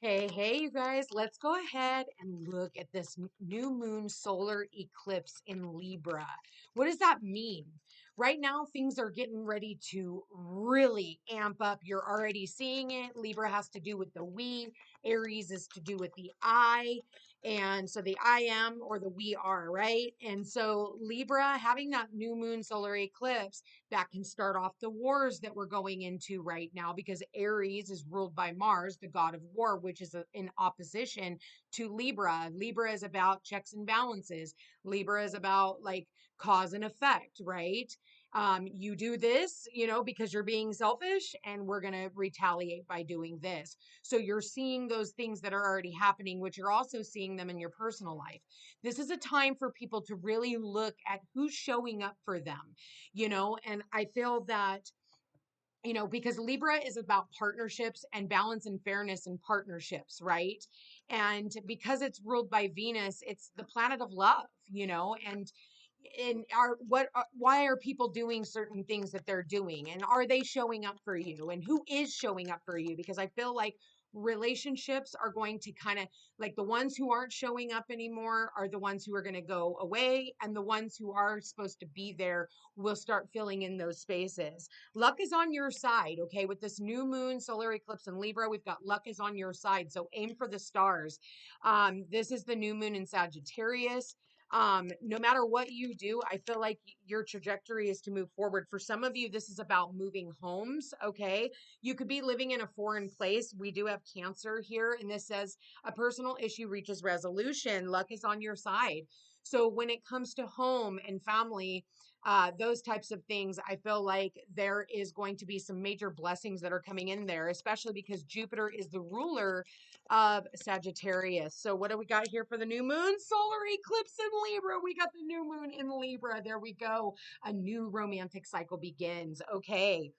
Hey, you guys, let's go ahead and look at this new moon solar eclipse in Libra. What does that mean? Right now, things are getting ready to really amp up. You're already seeing it. Libra has to do with the we, Aries is to do with the I, and so the I am or the we are, right? And so, Libra having that new moon solar eclipse that can start off the wars that we're going into right now because Aries is ruled by Mars, the god of war, which is in opposition to Libra. Libra is about checks and balances. Libra is about like cause and effect, right? You do this, because you're being selfish, and we're going to retaliate by doing this. So you're seeing those things that are already happening, which you're also seeing them in your personal life. This is a time for people to really look at who's showing up for them, and I feel that, because Libra is about partnerships and balance and fairness in partnerships, right? And because it's ruled by Venus, it's the planet of love, and why are people doing certain things that they're doing, and are they showing up for you, and who is showing up for you? Because I feel like relationships are going to kind of, like, the ones who aren't showing up anymore are the ones who are going to go away, and the ones who are supposed to be there will start filling in those spaces. Luck is on your side, okay? With this new moon solar eclipse in Libra, we've got luck is on your side. So aim for the stars. This is the new moon in Sagittarius. No matter what you do, I feel like your trajectory is to move forward. For some of you, this is about moving homes, okay? You could be living in a foreign place. We do have Cancer here, and this says a personal issue reaches resolution. Luck is on your side. So when it comes to home and family, those types of things, I feel like there is going to be some major blessings that are coming in there, especially because Jupiter is the ruler of Sagittarius. So what do we got here for the new moon? Solar eclipse in Libra. We got the new moon in Libra. There we go. A new romantic cycle begins. Okay.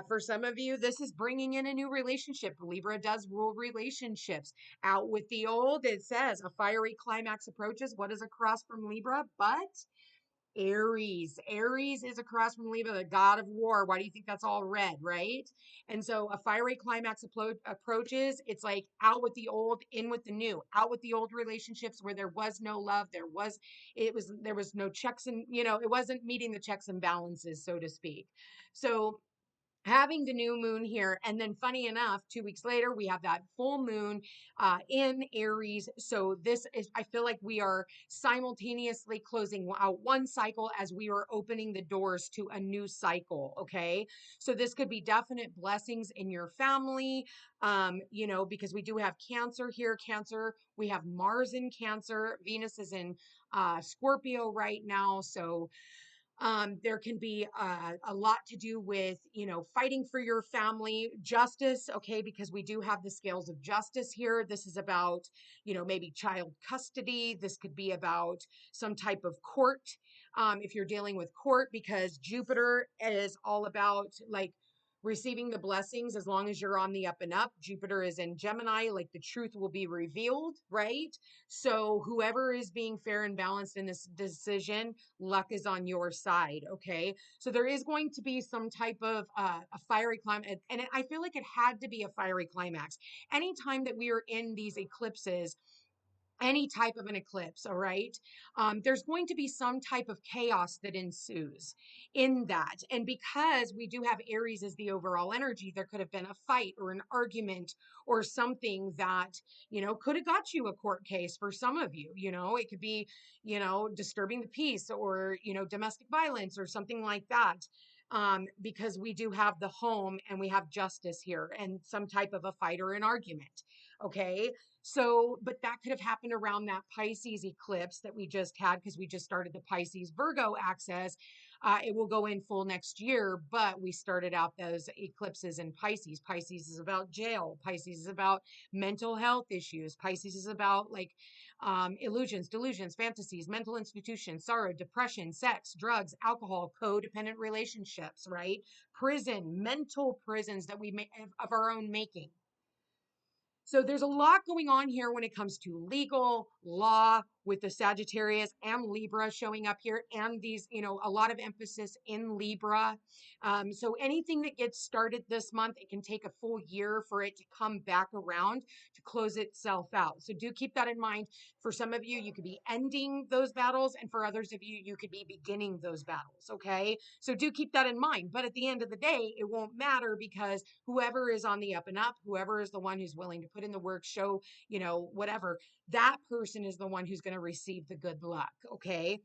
For some of you, this is bringing in a new relationship. Libra does rule relationships. Out with the old, it says a fiery climax approaches. What is across from Libra? But Aries. Aries is across from Libra, the god of war. Why do you think that's all red, right? And so a fiery climax approaches. It's like out with the old, in with the new. Out with the old relationships where there was no love, there was no checks, and it wasn't meeting the checks and balances, so to speak. So having the new moon here, and then funny enough, 2 weeks later we have that full moon in Aries. So this is, I feel like we are simultaneously closing out one cycle as we are opening the doors to a new cycle. Okay, so this could be definite blessings in your family, because we do have Cancer here. Cancer, we have Mars in Cancer, Venus is in Scorpio right now. So there can be a lot to do with, fighting for your family, justice, okay, because we do have the scales of justice here. This is about, maybe child custody. This could be about some type of court, if you're dealing with court, because Jupiter is all about like receiving the blessings as long as you're on the up and up. Jupiter is in Gemini, like the truth will be revealed, right? So whoever is being fair and balanced in this decision, luck is on your side. Okay, so there is going to be some type of a fiery climax, and I feel like it had to be a fiery climax anytime that we are in these eclipses, any type of an eclipse. All right, there's going to be some type of chaos that ensues in that, and because we do have Aries as the overall energy, there could have been a fight or an argument or something that could have got you a court case. For some of you, it could be disturbing the peace, or domestic violence or something like that, because we do have the home and we have justice here and some type of a fight or an argument. Okay, so, but that could have happened around that Pisces eclipse that we just had, because we just started the Pisces Virgo axis. It will go in full next year, but we started out those eclipses in Pisces. Pisces is about jail. Pisces is about mental health issues. Pisces is about like illusions, delusions, fantasies, mental institutions, sorrow, depression, sex, drugs, alcohol, codependent relationships, right? Prison, mental prisons that we make of our own making. So there's a lot going on here when it comes to legal, law, with the Sagittarius and Libra showing up here, and these, a lot of emphasis in Libra. So anything that gets started this month, it can take a full year for it to come back around to close itself out. So do keep that in mind. For some of you, you could be ending those battles, and for others of you, you could be beginning those battles. Okay. So do keep that in mind. But at the end of the day, it won't matter because whoever is on the up and up, whoever is the one who's willing to put in the work, show, whatever, that person is the one who's going to receive the good luck. Okay.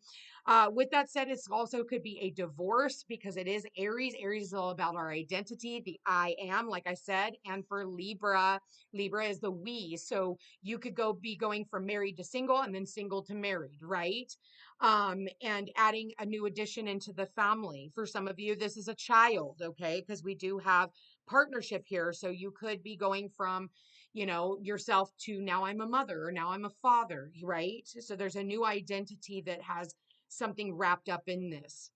With that said, it's also could be a divorce because it is Aries. Aries is all about our identity, the I am, like I said. And for Libra, Libra is the we. So you could be going from married to single and then single to married, right? And adding a new addition into the family. For some of you, this is a child, okay? Because we do have partnership here. So you could be going from, yourself to now I'm a mother or now I'm a father, right? So there's a new identity that has something wrapped up in this.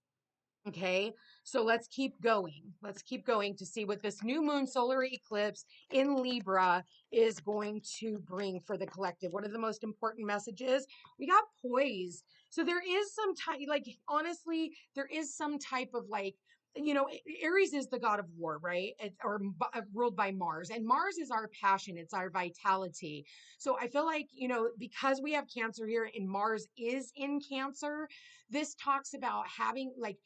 Okay, so let's keep going. Let's keep going to see what this new moon solar eclipse in Libra is going to bring for the collective. One of the most important messages, we got poised. So there is some type, like, honestly, there is some type of like, Aries is the god of war, right? Ruled by Mars, and Mars is our passion, it's our vitality. So I feel like, because we have Cancer here and Mars is in Cancer, this talks about having like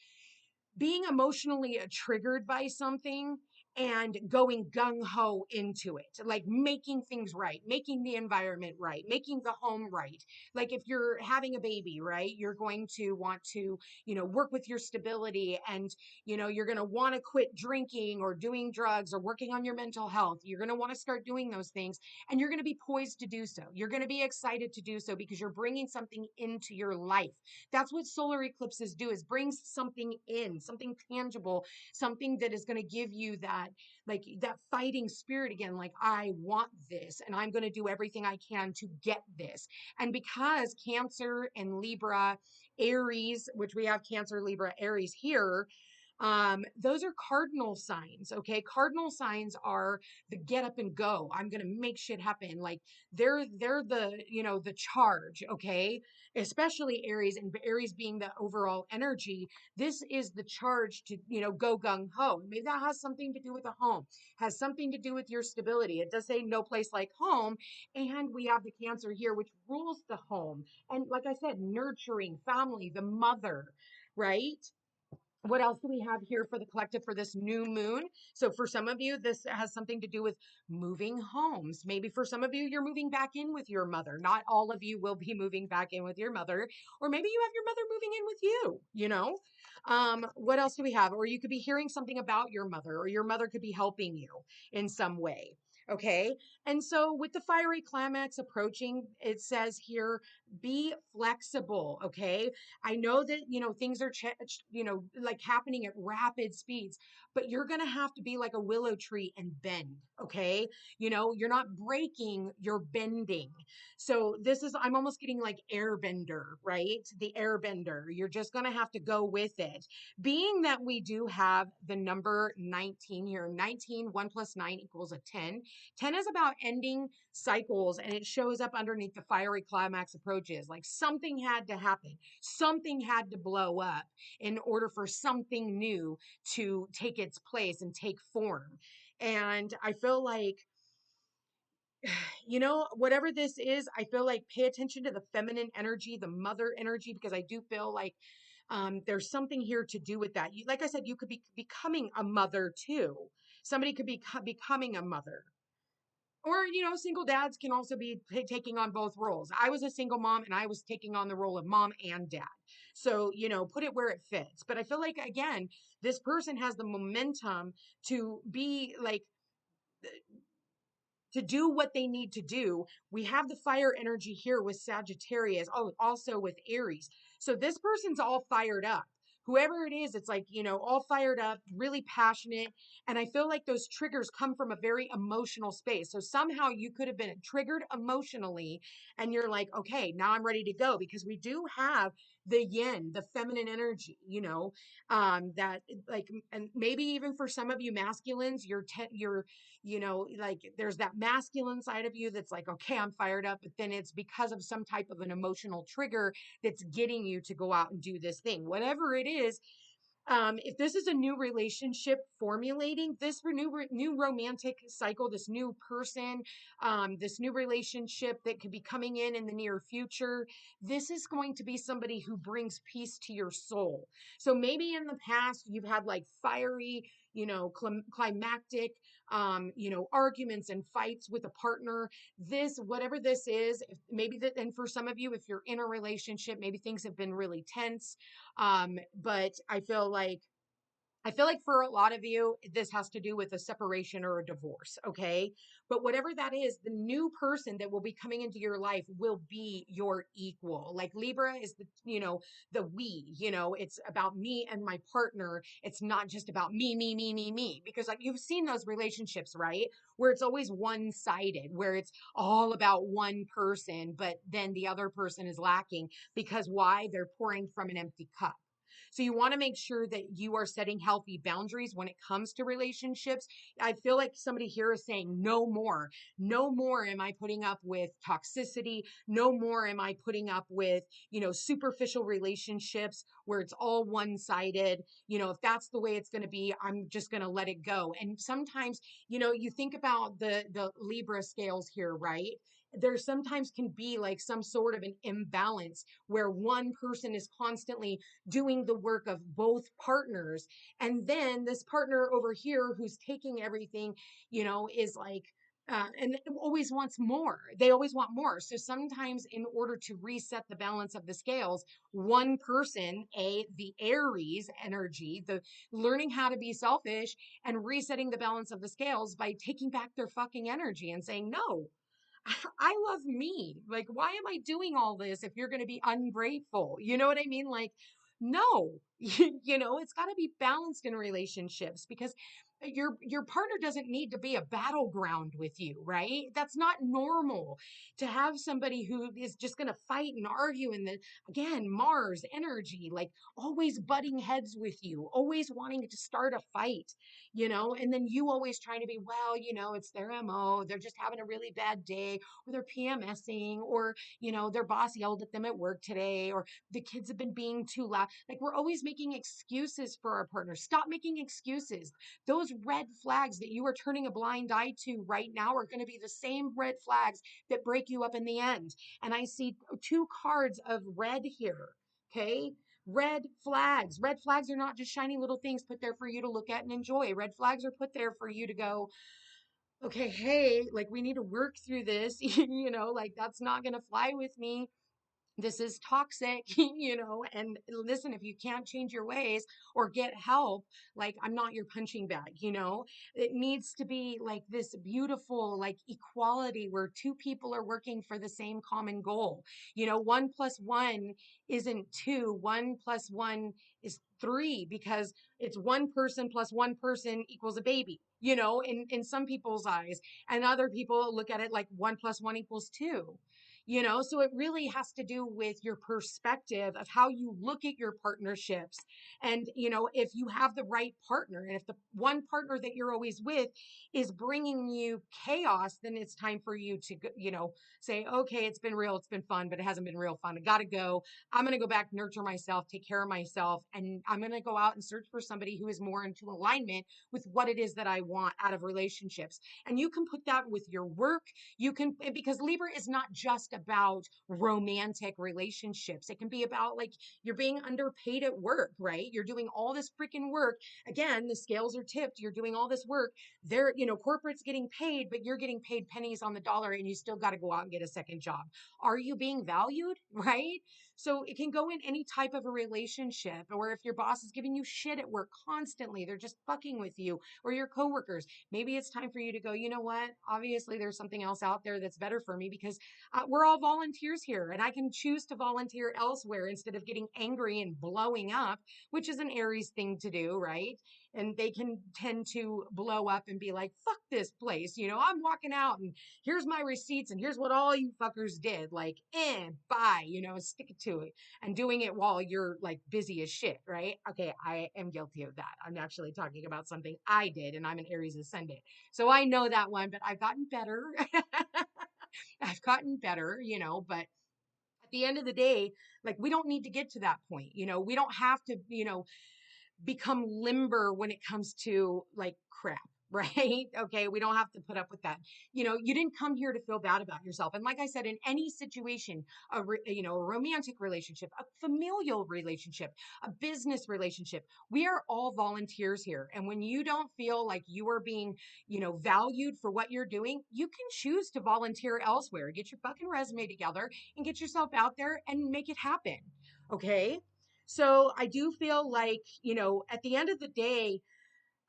being emotionally triggered by something and going gung ho into it, like making things right, making the environment right, making the home right. Like if you're having a baby, right, you're going to want to, work with your stability, and, you're going to want to quit drinking or doing drugs or working on your mental health. You're going to want to start doing those things, and you're going to be poised to do so. You're going to be excited to do so because you're bringing something into your life. That's what solar eclipses do, is brings something in, something tangible, something that is going to give you that, like that fighting spirit again, like I want this and I'm going to do everything I can to get this. And because Cancer and Libra, Aries, which we have Cancer, Libra, Aries here, those are cardinal signs. Okay, cardinal signs are the get up and go, I'm gonna make shit happen. Like they're the, the charge. Okay, especially Aries, and Aries being the overall energy, this is the charge to, go gung ho. Maybe that has something to do with a home, has something to do with your stability. It does say no place like home, and we have the Cancer here, which rules the home, and like I said, nurturing family, the mother, right? What else do we have here for the collective for this new moon? So for some of you, this has something to do with moving homes. Maybe for some of you, you're moving back in with your mother. Not all of you will be moving back in with your mother, or maybe you have your mother moving in with you. What else do we have? Or you could be hearing something about your mother, or your mother could be helping you in some way. Okay. And so with the fiery climax approaching, it says here, be flexible. Okay. I know that, things are, like happening at rapid speeds, but you're going to have to be like a willow tree and bend. Okay. You're not breaking, you're bending. So this is, I'm almost getting like airbender, right? The airbender. You're just going to have to go with it. Being that we do have the number 19 here, 19, 1 plus 9 equals a 10. 10 is about ending cycles, and it shows up underneath the fiery climax approaches. Like something had to happen. Something had to blow up in order for something new to take its place and take form. And I feel like, whatever this is, I feel like pay attention to the feminine energy, the mother energy, because I do feel like there's something here to do with that. Like I said, you could be becoming a mother too. Somebody could be becoming a mother. Or, single dads can also be taking on both roles. I was a single mom and I was taking on the role of mom and dad. So, put it where it fits. But I feel like, again, this person has the momentum to be like, to do what they need to do. We have the fire energy here with Sagittarius, oh, also with Aries. So this person's all fired up. Whoever it is, it's like, all fired up, really passionate. And I feel like those triggers come from a very emotional space. So somehow you could have been triggered emotionally and you're like, okay, now I'm ready to go, because we do have the yin, the feminine energy, that like, and maybe even for some of you masculines, you're, like there's that masculine side of you that's like, okay, I'm fired up, but then it's because of some type of an emotional trigger that's getting you to go out and do this thing, whatever it is. If this is a new relationship formulating, this new romantic cycle, this new person, this new relationship that could be coming in the near future, this is going to be somebody who brings peace to your soul. So maybe in the past you've had like fiery, climactic, arguments and fights with a partner. This, whatever this is, if maybe that, and for some of you, if you're in a relationship, maybe things have been really tense. But I feel like for a lot of you, this has to do with a separation or a divorce, okay? But whatever that is, the new person that will be coming into your life will be your equal. Like Libra is the we, it's about me and my partner. It's not just about me, me, me, me, me. Because like you've seen those relationships, right? Where it's always one-sided, where it's all about one person, but then the other person is lacking because why? They're pouring from an empty cup. So you want to make sure that you are setting healthy boundaries when it comes to relationships. I feel like somebody here is saying no more. No more am I putting up with toxicity. No more am I putting up with, superficial relationships where it's all one-sided. If that's the way it's going to be, I'm just going to let it go. And sometimes, you think about the Libra scales here, right? There sometimes can be like some sort of an imbalance where one person is constantly doing the work of both partners. And then this partner over here who's taking everything, is like, and always wants more. They always want more. So sometimes, in order to reset the balance of the scales, one person, the Aries energy, the learning how to be selfish and resetting the balance of the scales by taking back their fucking energy and saying, no, I love me. Like, why am I doing all this if you're going to be ungrateful? You know what I mean? Like, no, it's got to be balanced in relationships because your partner doesn't need to be a battleground with you, right? That's not normal to have somebody who is just going to fight and argue. And then again, Mars energy, like always butting heads with you, always wanting to start a fight, and then you always trying to be, well, it's their MO. They're just having a really bad day, or they're PMSing, or, their boss yelled at them at work today, or the kids have been being too loud. Like we're always making excuses for our partners. Stop making excuses. Those red flags that you are turning a blind eye to right now are going to be the same red flags that break you up in the end. And I see two cards of red here. Okay. Red flags. Red flags are not just shiny little things put there for you to look at and enjoy. Red flags are put there for you to go, okay, hey, like we need to work through this, like that's not going to fly with me. This is toxic, and listen, if you can't change your ways or get help, like I'm not your punching bag, it needs to be like this beautiful, like equality where two people are working for the same common goal. 1+1 isn't two, 1+1 is three because it's one person plus one person equals a baby, in some people's eyes, and other people look at it like 1+1 equals two. So it really has to do with your perspective of how you look at your partnerships. And, if you have the right partner and if the one partner that you're always with is bringing you chaos, then it's time for you to, say, okay, it's been real, it's been fun, but it hasn't been real fun. I got to go. I'm going to go back, nurture myself, take care of myself. And I'm going to go out and search for somebody who is more into alignment with what it is that I want out of relationships. And you can put that with your work. You can, because Libra is not just about romantic relationships. It can be about like you're being underpaid at work, right? You're doing all this freaking work. Again, the scales are tipped. You're doing all this work. They're, corporate's getting paid, but you're getting paid pennies on the dollar and you still got to go out and get a second job. Are you being valued? Right? So it can go in any type of a relationship, or if your boss is giving you shit at work constantly, they're just fucking with you, or your coworkers. Maybe it's time for you to go, you know what? Obviously, there's something else out there that's better for me because we're we're all volunteers here, and I can choose to volunteer elsewhere instead of getting angry and blowing up, which is an Aries thing to do, right? And they can tend to blow up and be like, fuck this place, I'm walking out and here's my receipts and here's what all you fuckers did. Like, bye, stick it to it. And doing it while you're like busy as shit, right? Okay, I am guilty of that. I'm actually talking about something I did, and I'm an Aries ascendant. So I know that one, but I've gotten better. I've gotten better, but at the end of the day, like, we don't need to get to that point. We don't have to, become limber when it comes to like crap. Right. Okay. We don't have to put up with that. You didn't come here to feel bad about yourself. And like I said, in any situation, a romantic relationship, a familial relationship, a business relationship, we are all volunteers here. And when you don't feel like you are being, valued for what you're doing, you can choose to volunteer elsewhere. Get your fucking resume together and get yourself out there and make it happen. Okay. So I do feel like, at the end of the day,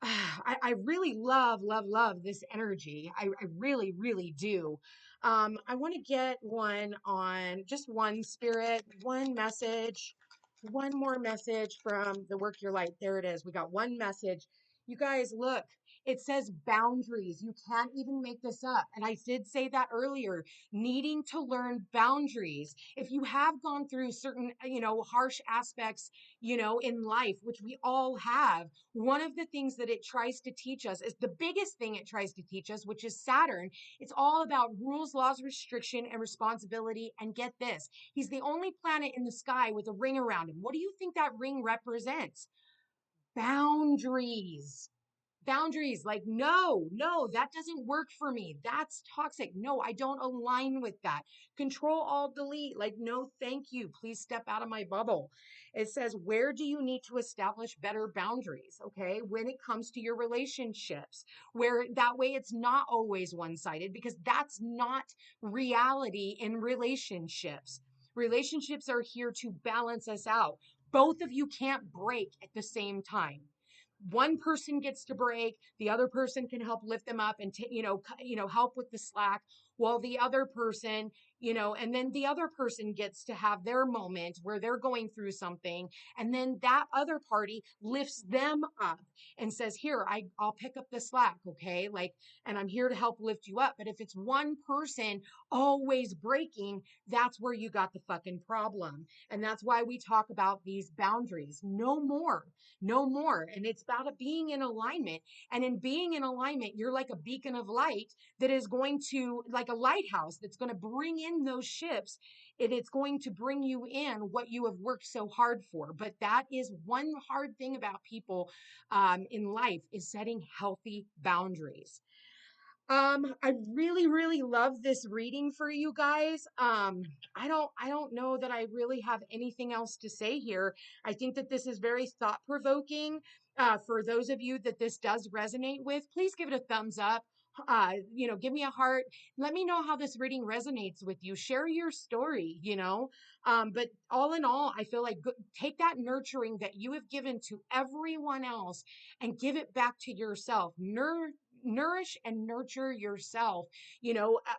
I really love this energy. I really, really do. I want to get one on just one spirit, one message, one more message from the Work Your Light. There it is. We got one message. You guys, look, it says boundaries. You can't even make this up. And I did say that earlier, needing to learn boundaries. If you have gone through certain, harsh aspects, in life, which we all have, one of the things that it tries to teach us is the biggest thing it tries to teach us, which is Saturn. It's all about rules, laws, restriction, and responsibility. And get this, he's the only planet in the sky with a ring around him. What do you think that ring represents? Boundaries. Boundaries. Like, no, that doesn't work for me. That's toxic. No, I don't align with that. Control, Alt, Delete. Like, no, thank you. Please step out of my bubble. It says, where do you need to establish better boundaries? Okay. When it comes to your relationships, where that way it's not always one-sided, because that's not reality in relationships. Relationships are here to balance us out. Both of you can't break at the same time. One person gets to break, the other person can help lift them up and help with the slack, while the other person, and then the other person gets to have their moment where they're going through something, and then that other party lifts them up and says, here, I'll pick up the slack. Okay, like, and I'm here to help lift you up. But if it's one person always breaking, that's where you got the fucking problem. And that's why we talk about these boundaries. No more. And it's about being in alignment. And in being in alignment, you're like a beacon of light that is going to, like a lighthouse, that's going to bring in those ships. And it's going to bring you in what you have worked so hard for. But that is one hard thing about people in life, is setting healthy boundaries. I really, really love this reading for you guys. I don't know that I really have anything else to say here. I think that this is very thought provoking. For those of you that this does resonate with, please give it a thumbs up. Give me a heart. Let me know how this reading resonates with you. Share your story, but all in all, I feel like take that nurturing that you have given to everyone else and give it back to yourself. Nourish and nurture yourself.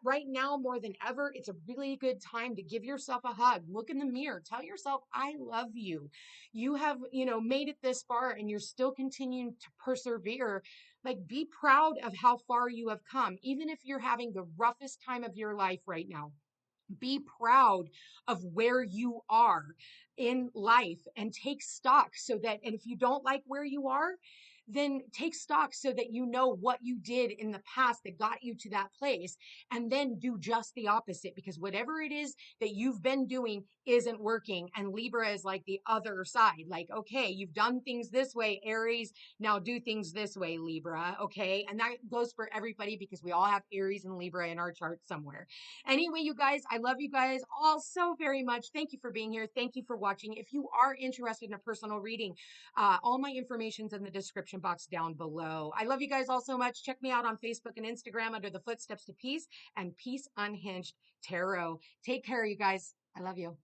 Right now more than ever, it's a really good time to give yourself a hug. Look in the mirror, tell yourself, I love you. You have, made it this far and you're still continuing to persevere. Like, be proud of how far you have come, even if you're having the roughest time of your life right now. Be proud of where you are in life and take stock, and if you don't like where you are, then take stock so that you know what you did in the past that got you to that place, and then do just the opposite, because whatever it is that you've been doing isn't working. And Libra is like the other side. Like, okay, you've done things this way, Aries, now do things this way, Libra. Okay. And that goes for everybody, because we all have Aries and Libra in our chart somewhere. Anyway, you guys, I love you guys all so very much. Thank you for being here. Thank you for watching. If you are interested in a personal reading, all my information's in the description box down below. I love you guys all so much. Check me out on Facebook and Instagram under the Footsteps to Peace and Peace Unhinged Tarot. Take care, you guys. I love you.